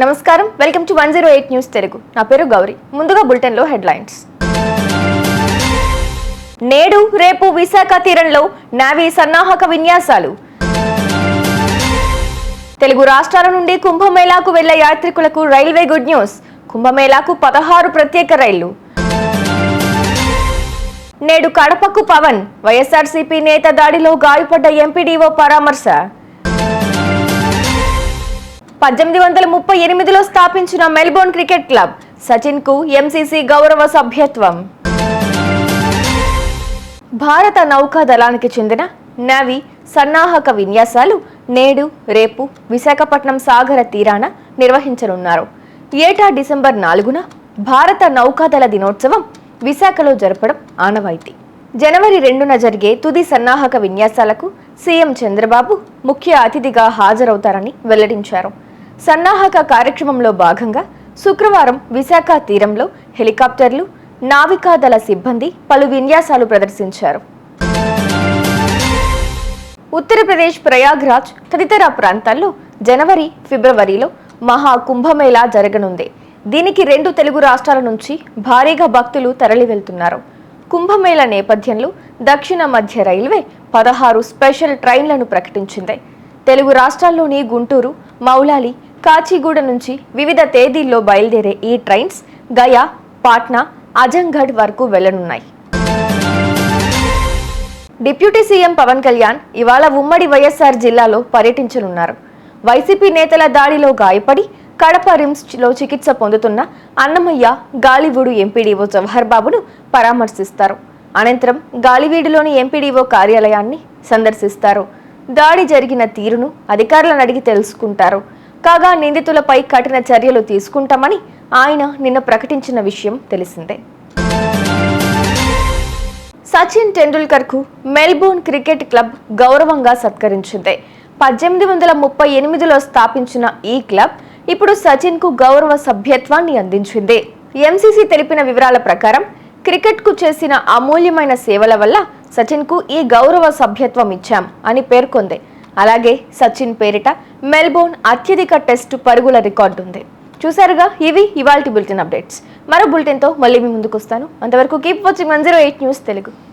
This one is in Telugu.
నమస్కారం, వెల్కమ్ టు 108 న్యూస్ తెలుగు. నా పేరు గౌరీ. ముందుగా బులెటిన్ లో హెడ్లైన్స్. నేడు రేపు విశాఖ తీరంలో నావీ సన్నాహక విన్యాసాలు. తెలుగు రాష్ట్రాల నుండి కుంభమేళాకు వెళ్లే యాత్రికులకు రైల్వే గుడ్ న్యూస్. కుంభమేళాకు 16 ప్రత్యేక రైళ్లు. నేడు కడపకు పవన్. వైఎస్ఆర్సీపీ నేత దాడిలో గాయపడ్డ ఎంపీడీఓ పరామర్శ. 1838లో స్థాపించిన మెల్బోర్న్ క్రికెట్ క్లబ్. సచిన్ కు ఎంసీసీ గౌరవ సభ్యత్వం. భారత నౌకాదళానికి చెందిన నావీ సన్నాహక విన్యాసాలు నేడు రేపు విశాఖపట్నం సాగర తీరాన నిర్వహించనున్నారు. ఏటా డిసెంబర్ 4న భారత నౌకాదళ దినోత్సవం విశాఖలో జరపడం ఆనవాయితీ. జనవరి 2న జరిగే తుది సన్నాహక విన్యాసాలకు సీఎం చంద్రబాబు ముఖ్య అతిథిగా హాజరవుతారని వెల్లడించారు. సన్నాహక కార్యక్రమంలో భాగంగా శుక్రవారం విశాఖ తీరంలో హెలికాప్టర్లు, నావికాదళ సిబ్బంది పలు విన్యాసాలు ప్రదర్శించారు. ఉత్తరప్రదేశ్ ప్రయాగ్రాజ్ తదితర ప్రాంతాల్లో జనవరి, ఫిబ్రవరిలో మహా కుంభమేళా జరగనుంది. దీనికి 2 తెలుగు రాష్ట్రాల నుంచి భారీగా భక్తులు తరలి వెళ్తున్నారు. కుంభమేళా నేపథ్యంలో దక్షిణ మధ్య రైల్వే 16 స్పెషల్ ట్రైన్లను ప్రకటించింది. తెలుగు రాష్ట్రాల్లోని గుంటూరు, మౌలాలి, కాచిగూడ నుంచి వివిధ తేదీల్లో బయలుదేరే ఈ ట్రైన్స్ గయా, పాట్నా, అజంగఢ్ వరకు వెళ్లనున్నాయి. డిప్యూటీ సీఎం పవన్ కళ్యాణ్ ఇవాళ ఉమ్మడి వైఎస్ఆర్ జిల్లాలో పర్యటించనున్నారు. వైసీపీ నేతల దాడిలో గాయపడి కడప రిమ్స్ లో చికిత్స పొందుతున్న అన్నమయ్య, గాలివీడు ఎంపీడీఓ జవహర్ బాబును పరామర్శిస్తారు. అనంతరం గాలివీడులోని ఎంపీడీఓ కార్యాలయాన్ని సందర్శిస్తారు. దాడి జరిగిన తీరును అధికారులను అడిగి తెలుసుకుంటారు. కాగా నిందితులపై కఠిన చర్యలు తీసుకుంటామని ఆయన నిన్న ప్రకటించిన విషయం తెలిసిందే. సచిన్ టెండూల్కర్ కు మెల్బోర్న్ క్రికెట్ క్లబ్ గౌరవంగా సత్కరించింది. 1838లో స్థాపించిన ఈ క్లబ్ ఇప్పుడు సచిన్ కు గౌరవ సభ్యత్వాన్ని అందించింది. ఎంసీసీ తెలిపిన వివరాల ప్రకారం క్రికెట్ కు చేసిన అమూల్యమైన సేవల వల్ల సచిన్ కు ఈ గౌరవ సభ్యత్వం ఇచ్చాం అని పేర్కొంది. అలాగే సచిన్ పేరిట మెల్బోర్న్ అత్యధిక టెస్టు పరుగుల రికార్డు ఉంది. చూసారుగా, ఇవి ఇవాల్టి బులెటిన్ అప్డేట్స్. మరో బులెటిన్ తో మళ్ళీ మీ ముందుకు వస్తాను. అంతవరకు కీప్ వాచింగ్ 108 న్యూస్ తెలుగు.